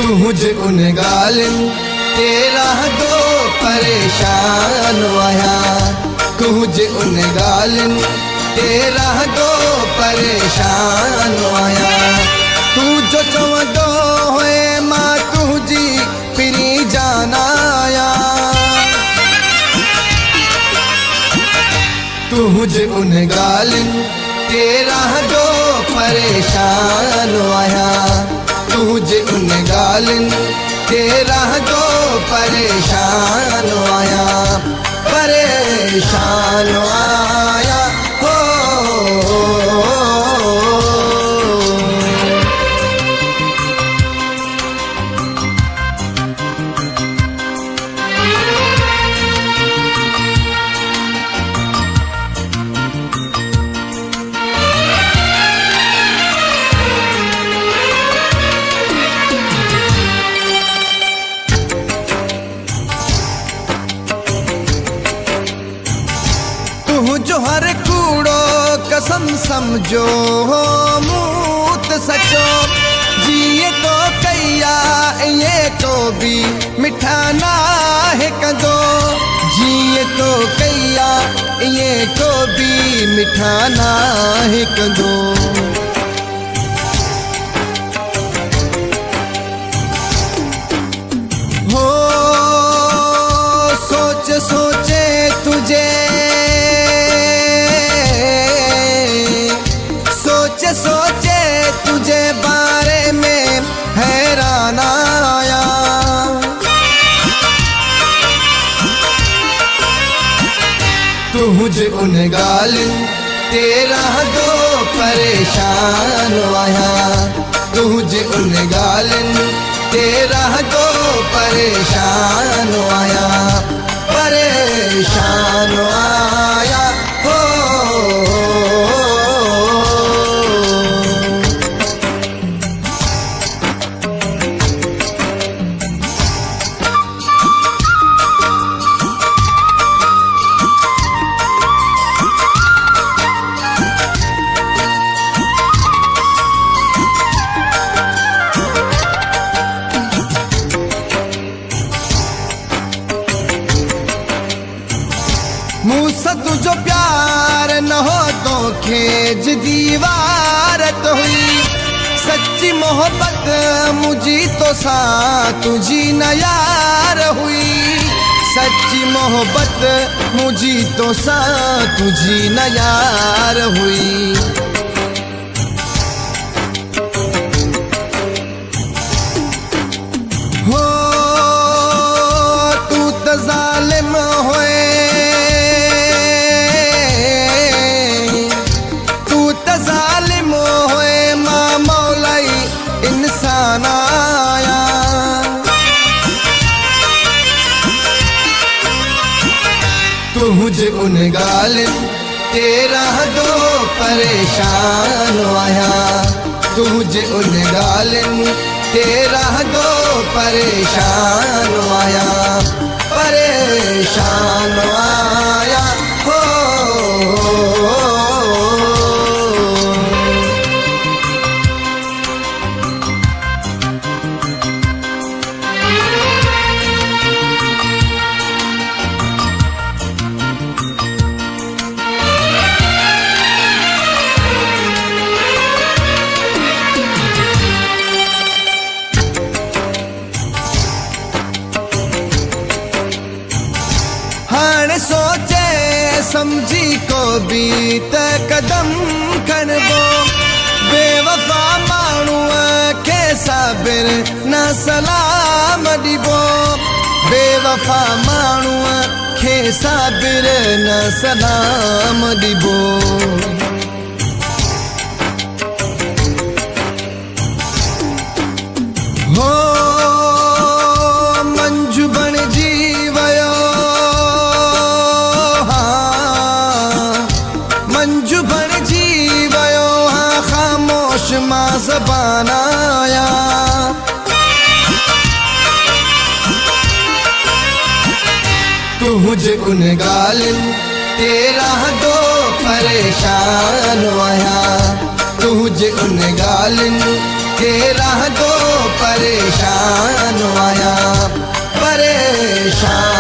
तुझे उन गालिन तेरा दो परेशान आया। तुझे उन गालिन तेरा दो परेशान आया। तू जो चवंदो होए मां तुझी पिरी जानाया। तुझे उन गालिन तेरा दो परेशान आया। तुझे उन गालिन तेरा दो परेशान आया। परेशान आया हो। जो हर कूड़ो कसम समझो हो मूत सचो। जिए तो कैया ये तो भी मिठा ना है कदो। जिए तो कैया ये तो भी मिठा ना है कदो। हो सोच सोचे तुझे सोचे तुझे बारे में हैरान आया। तुझे उन गालिन तेरा दो परेशान आया। तुझे उन गालिन तेरा दो परेशान आया। परेशान आया हो। मुझसे तुझो प्यार न हो तो खेज दीवार तो हुई। सच्ची मोहब्बत मुझी तो सा तुझी न यार हुई। सच्ची मोहब्बत मुझी तो सा तुझी न यार हुई। हो तू तो जालिम होए। इंसान आया। तुझे उन गालिन तेरा दो परेशान आया। तुझे उन गालिन तेरा दो परेशान आया। परेशान आया हो। सोचे समझी को भी त कदम खणबो। बेवफा माण्हू खे साबिर न सलाम ॾिबो। बेवफा माण्हू खे साबिर न सलाम ॾिबो। हो मंजू बणजी वयो। मंजू बणजी वयो हाँ ख़ामोश मां ज़बान आया। तुझे उन गालिन तेरा दो परेशान आया। तुझे उन गालिन तेरा दो परेशान आया परेशान